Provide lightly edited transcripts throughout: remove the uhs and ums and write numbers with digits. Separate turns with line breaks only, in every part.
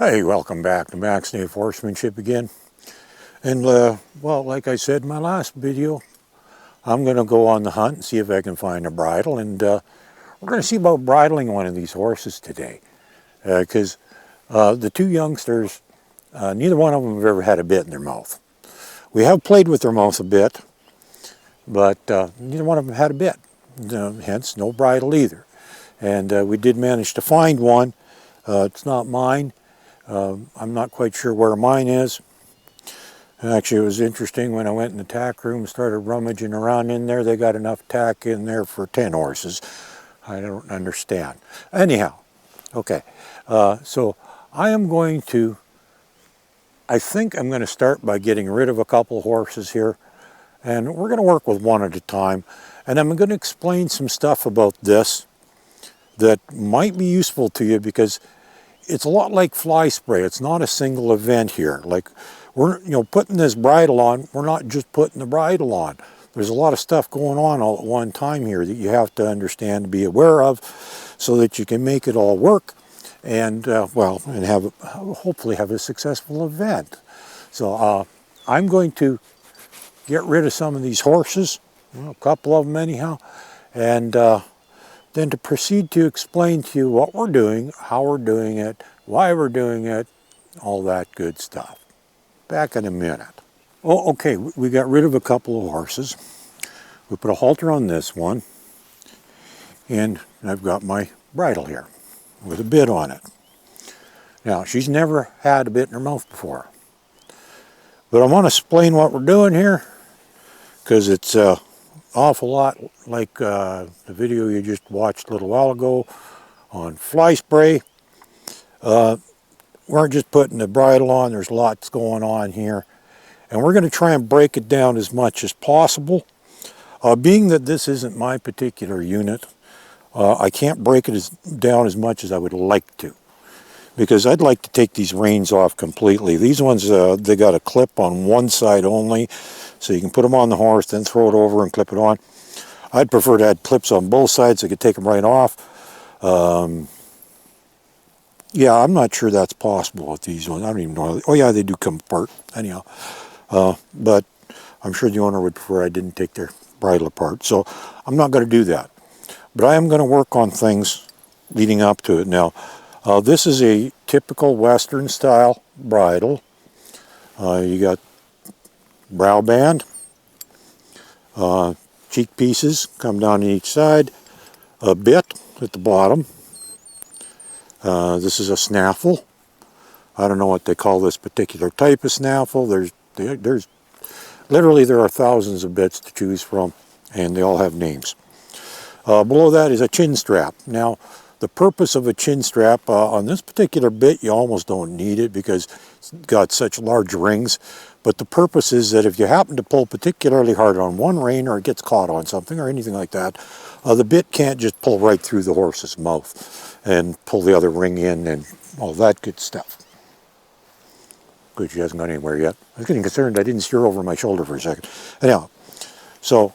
Hey, welcome back to Max Nave Horsemanship again. And well, like I said in my last video, I'm going to go on the hunt and see if I can find a bridle. And we're going to see about bridling one of these horses today. Because the two youngsters, neither one of them have ever had a bit in their mouth. We have played with their mouth a bit, but neither one of them had a bit. Hence, no bridle either. And we did manage to find one. It's not mine. I'm not quite sure where mine is. Actually, it was interesting when I went in the tack room and started rummaging around in there. They got enough tack in there for 10 horses. I don't understand. Anyhow, okay. So I think I'm going to start by getting rid of a couple horses here. And we're going to work with one at a time. And I'm going to explain some stuff about this that might be useful to you, because it's a lot like fly spray. It's not a single event here. Like we're putting this bridle on, we're not just putting the bridle on. There's a lot of stuff going on all at one time here that you have to understand, to be aware of, so that you can make it all work and and hopefully have a successful event. So I'm going to get rid of some of these horses, a couple of them anyhow, and then to proceed to explain to you what we're doing, how we're doing it, why we're doing it, all that good stuff. Back in a minute. Oh, okay, we got rid of a couple of horses. We put a halter on this one, and I've got my bridle here with a bit on it. Now, she's never had a bit in her mouth before. But I want to explain what we're doing here, because it's awful lot like the video you just watched a little while ago on fly spray. We aren't just putting the bridle on, there's lots going on here. And we're going to try and break it down as much as possible. Being that this isn't my particular unit, I can't break it down as much as I would like to, because I'd like to take these reins off completely. These ones, they got a clip on one side only, so you can put them on the horse, then throw it over and clip it on. I'd prefer to add clips on both sides so I could take them right off. Yeah, I'm not sure that's possible with these ones. I don't even know. Oh yeah, they do come apart anyhow. But I'm sure the owner would prefer I didn't take their bridle apart. So I'm not going to do that. But I am going to work on things leading up to it. Now, this is a typical Western style bridle. You got brow band, cheek pieces come down each side, a bit at the bottom. This is a snaffle. I don't know what they call this particular type of snaffle. There's literally, there are thousands of bits to choose from, and they all have names. Below that is a chin strap. Now, the purpose of a chin strap on this particular bit, you almost don't need it because it's got such large rings. But the purpose is that if you happen to pull particularly hard on one rein, or it gets caught on something or anything like that, the bit can't just pull right through the horse's mouth and pull the other ring in and all that good stuff. Good, she hasn't gone anywhere yet. I was getting concerned I didn't steer over my shoulder for a second. Anyhow, so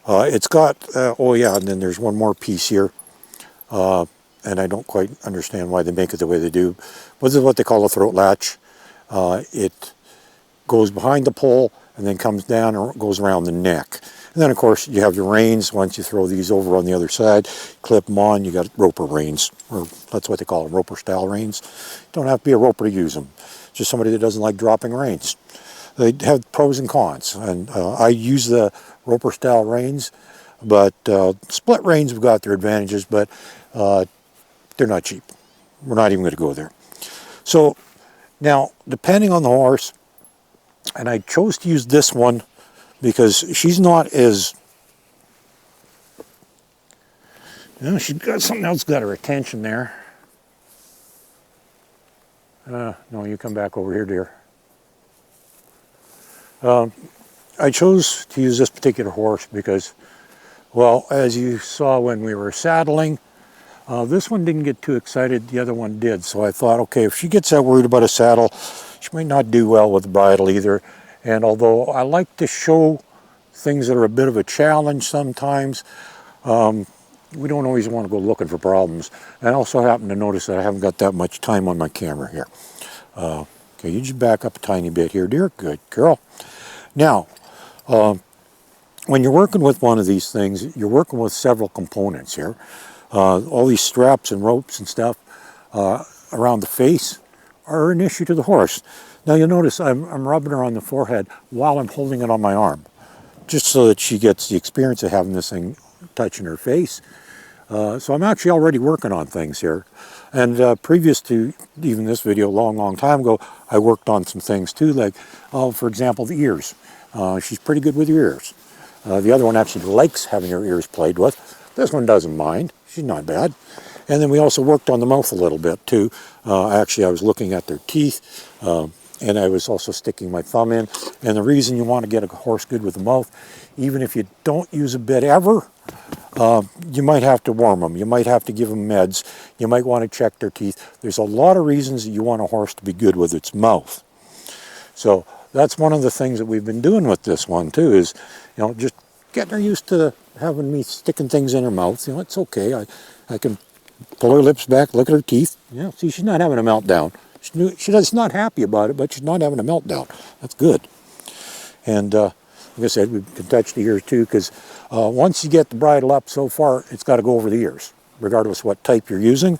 it's got, oh yeah, and then there's one more piece here. And I don't quite understand why they make it the way they do. This is what they call a throat latch. It goes behind the pole and then comes down and goes around the neck. And then, of course, you have your reins. Once you throw these over on the other side, clip them on, you got roper reins, or that's what they call them, roper-style reins. You don't have to be a roper to use them. Just somebody that doesn't like dropping reins. They have pros and cons, and I use the roper-style reins, but split reins have got their advantages, but they're not cheap. We're not even going to go there. So now, depending on the horse, and I chose to use this one because she's not as, she's got something else got her attention there. No, you come back over here, dear. I chose to use this particular horse because, well, as you saw when we were saddling, this one didn't get too excited, the other one did. So I thought, okay, if she gets that worried about a saddle, she might not do well with the bridle either. And although I like to show things that are a bit of a challenge sometimes, we don't always want to go looking for problems. I also happen to notice that I haven't got that much time on my camera here. Okay, you just back up a tiny bit here, dear. Good girl. Now, when you're working with one of these things, you're working with several components here. All these straps and ropes and stuff around the face are an issue to the horse. Now you'll notice I'm rubbing her on the forehead while I'm holding it on my arm, just so that she gets the experience of having this thing touching her face. So I'm actually already working on things here. And previous to even this video, long time ago, I worked on some things too, like, for example, the ears. She's pretty good with her ears. The other one actually likes having her ears played with. This one doesn't mind. She's not bad. And then we also worked on the mouth a little bit too. Actually, I was looking at their teeth, and I was also sticking my thumb in. And the reason you want to get a horse good with the mouth, even if you don't use a bit ever, you might have to warm them. You might have to give them meds. You might want to check their teeth. There's a lot of reasons that you want a horse to be good with its mouth. So that's one of the things that we've been doing with this one too, is, you know, just getting her used to having me sticking things in her mouth. You know, it's okay. I can pull her lips back, look at her teeth. Yeah, see, she's not having a meltdown. She's not happy about it, but she's not having a meltdown. That's good. And like I said, we can touch the ears too, because once you get the bridle up so far, it's got to go over the ears, regardless what type you're using.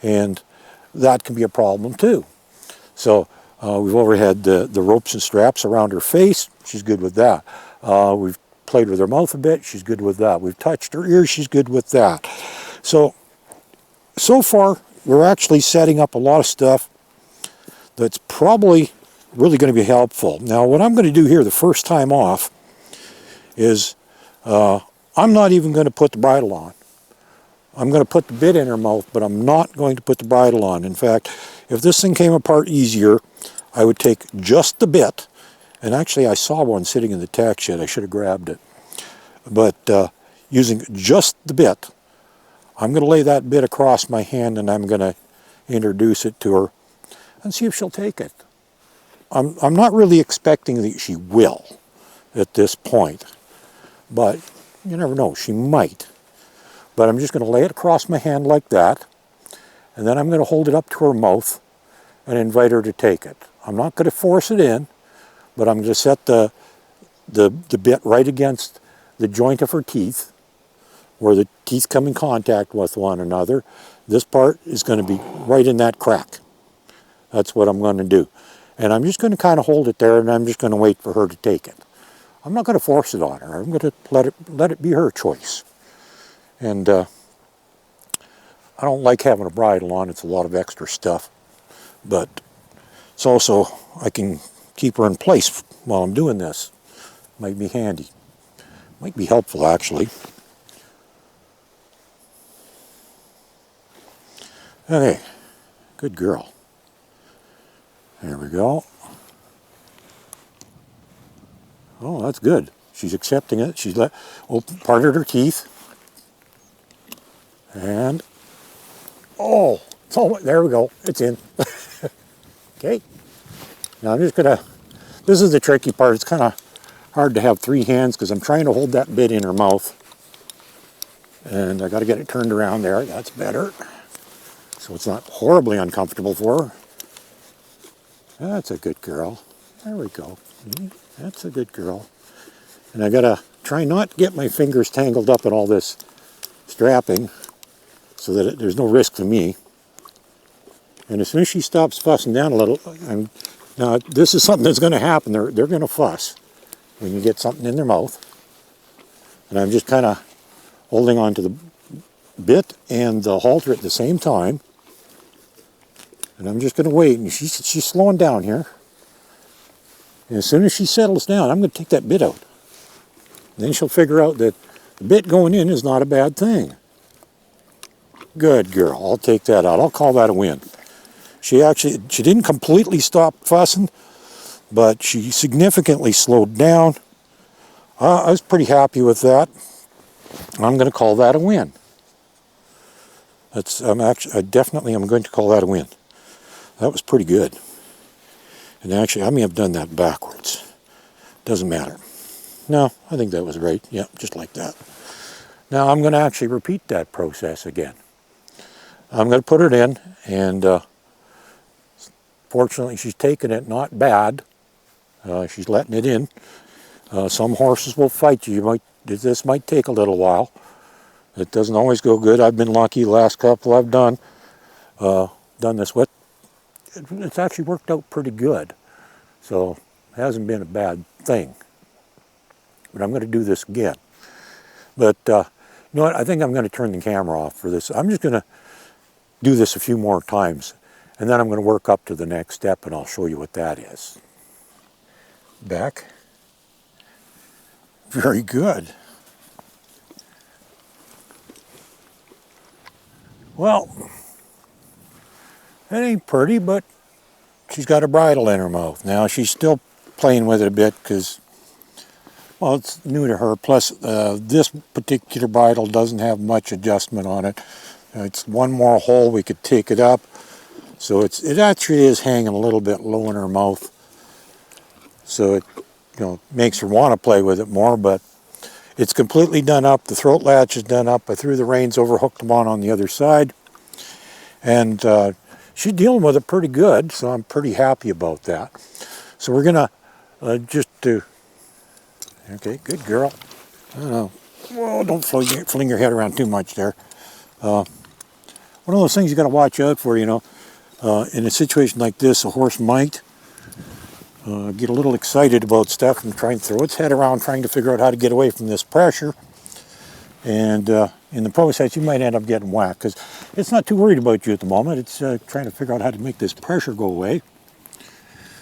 And that can be a problem too. So we've already had the ropes and straps around her face. She's good with that. We've played with her mouth a bit. She's good with that. We've touched her ears. She's good with that. So far, we're actually setting up a lot of stuff that's probably really going to be helpful. Now, what I'm going to do here the first time off is I'm not even going to put the bridle on. I'm going to put the bit in her mouth, but I'm not going to put the bridle on. In fact, if this thing came apart easier, I would take just the bit, and actually I saw one sitting in the tack shed. I should have grabbed it. But using just the bit, I'm going to lay that bit across my hand, and I'm going to introduce it to her and see if she'll take it. I'm not really expecting that she will at this point, but you never know, she might. But I'm just going to lay it across my hand like that, and then I'm going to hold it up to her mouth and invite her to take it. I'm not going to force it in, but I'm going to set the bit right against the joint of her teeth, where the teeth come in contact with one another. This part is going to be right in that crack. That's what I'm going to do. And I'm just going to kind of hold it there, and I'm just going to wait for her to take it. I'm not going to force it on her. I'm going to let it be her choice. And I don't like having a bridle on. It's a lot of extra stuff. But it's also, I can keep her in place while I'm doing this. Might be handy. Might be helpful, actually. Okay, good girl. There we go. Oh, that's good. She's accepting it. She's parted her teeth. And, oh, there we go. It's in. Okay. Now I'm just going to, this is the tricky part. It's kind of hard to have three hands because I'm trying to hold that bit in her mouth. And I got to get it turned around there. That's better. So it's not horribly uncomfortable for her. That's a good girl. There we go. That's a good girl. And I got to try not to get my fingers tangled up in all this strapping so that there's no risk to me. And as soon as she stops fussing down a little, now this is something that's going to happen. They're going to fuss when you get something in their mouth. And I'm just kind of holding on to the bit and the halter at the same time. And I'm just going to wait. And she's slowing down here. And as soon as she settles down, I'm going to take that bit out. Then she'll figure out that the bit going in is not a bad thing. Good girl. I'll take that out. I'll call that a win. She didn't completely stop fussing, but she significantly slowed down. I was pretty happy with that. I'm going to call that a win. I definitely am going to call that a win. That was pretty good. And actually, I may have done that backwards. Doesn't matter. No, I think that was right. Yeah, just like that. Now I'm going to actually repeat that process again. I'm going to put it in and Fortunately, she's taking it not bad. She's letting it in. Some horses will fight you. This might take a little while. It doesn't always go good. I've been lucky. The last couple I've done this with, it's actually worked out pretty good. So it hasn't been a bad thing. But I'm going to do this again. But you know what? I think I'm going to turn the camera off for this. I'm just going to do this a few more times. And then I'm going to work up to the next step, and I'll show you what that is. Back. Very good. Well, it ain't pretty, but she's got a bridle in her mouth. Now, she's still playing with it a bit because, well, it's new to her. Plus, this particular bridle doesn't have much adjustment on it. It's one more hole, we could take it up. So it actually is hanging a little bit low in her mouth. So it makes her want to play with it more, but it's completely done up. The throat latch is done up. I threw the reins over, hooked them on the other side. And she's dealing with it pretty good, so I'm pretty happy about that. So we're going to just do... Okay, good girl. Whoa, don't fling your head around too much there. One of those things you got to watch out for, in a situation like this, a horse might get a little excited about stuff and try and throw its head around trying to figure out how to get away from this pressure. And in the process, you might end up getting whacked because it's not too worried about you at the moment. It's trying to figure out how to make this pressure go away.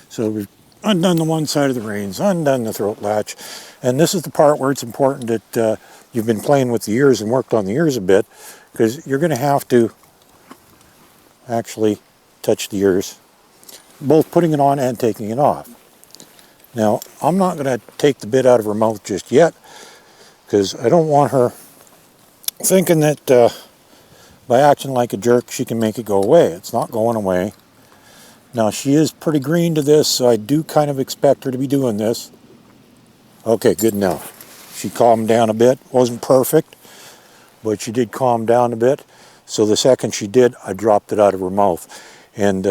So we've undone the one side of the reins, undone the throat latch. And this is the part where it's important that you've been playing with the ears and worked on the ears a bit, because you're going to have to actually touch the ears, both putting it on and taking it off. Now, I'm not going to take the bit out of her mouth just yet, because I don't want her thinking that by acting like a jerk she can make it go away. It's not going away. Now, she is pretty green to this, so I do kind of expect her to be doing this. Okay, good enough. She calmed down a bit. Wasn't perfect, but she did calm down a bit. So the second she did, I dropped it out of her mouth. And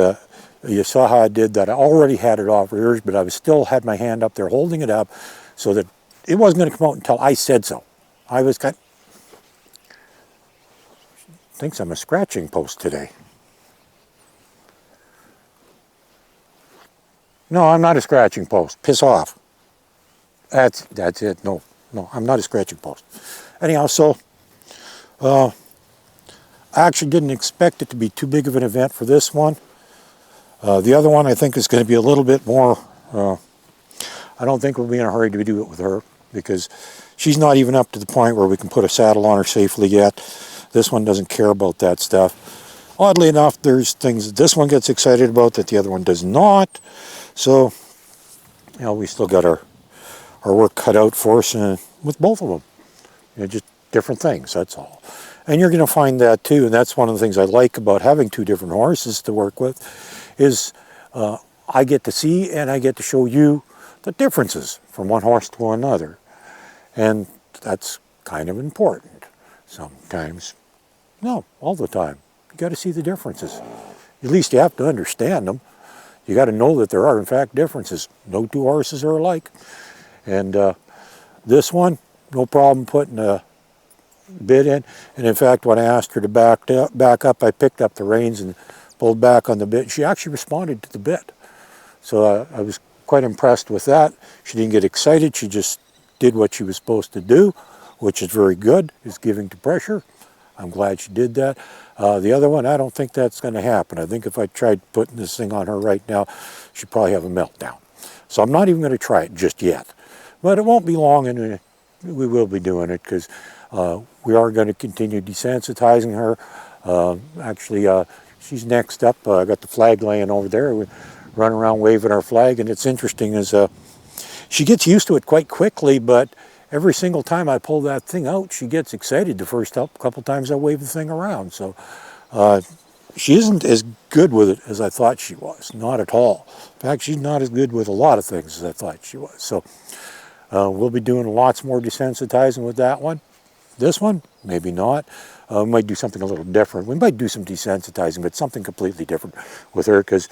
you saw how I did that. I already had it off her ears, but I still had my hand up there holding it up so that it wasn't going to come out until I said so. I was kind of... Thinks I'm a scratching post today. No, I'm not a scratching post. Piss off. That's it. No, I'm not a scratching post. Anyhow, so I actually didn't expect it to be too big of an event for this one. The other one I think is going to be a little bit more, I don't think we'll be in a hurry to do it with her, because she's not even up to the point where we can put a saddle on her safely yet. This one doesn't care about that stuff. Oddly enough, there's things that this one gets excited about that the other one does not. So, we still got our work cut out for us with both of them. Just different things, that's all. And you're going to find that too, and that's one of the things I like about having two different horses to work with, is I get to see and I get to show you the differences from one horse to another. And that's kind of important sometimes. No, all the time. You got to see the differences. At least you have to understand them. You got to know that there are, in fact, differences. No two horses are alike. And this one, no problem putting a bit in. And in fact, when I asked her to back up, I picked up the reins and pulled back on the bit. She actually responded to the bit. So I was quite impressed with that. She didn't get excited. She just did what she was supposed to do, which is very good, is giving to pressure. I'm glad she did that. The other one, I don't think that's going to happen. I think if I tried putting this thing on her right now, she'd probably have a meltdown. So I'm not even going to try it just yet. But it won't be long, and we will be doing it, because we are going to continue desensitizing her. Actually, she's next up. I got the flag laying over there. We run around waving our flag, and it's interesting is she gets used to it quite quickly, but every single time I pull that thing out, she gets excited the first couple times I wave the thing around. So she isn't as good with it as I thought she was, not at all. In fact, she's not as good with a lot of things as I thought she was. So we'll be doing lots more desensitizing with that one. This one, maybe not. We might do something a little different. We might do some desensitizing, but something completely different with her, because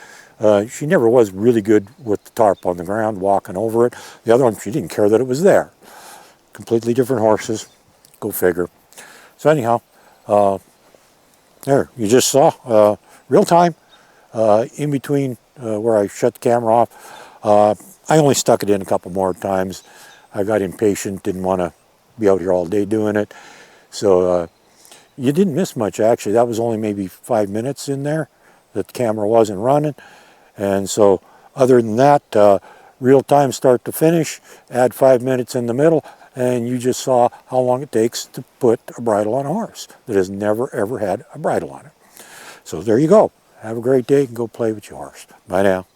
she never was really good with the tarp on the ground, walking over it. The other one, she didn't care that it was there. Completely different horses. Go figure. So anyhow, there, you just saw real time in between where I shut the camera off. I only stuck it in a couple more times. I got impatient, didn't want to be out here all day doing it. So you didn't miss much, actually. That was only maybe 5 minutes in there that the camera wasn't running. And so other than that, real time start to finish, add 5 minutes in the middle, and you just saw how long it takes to put a bridle on a horse that has never ever had a bridle on it. So there you go. Have a great day and go play with your horse. Bye now.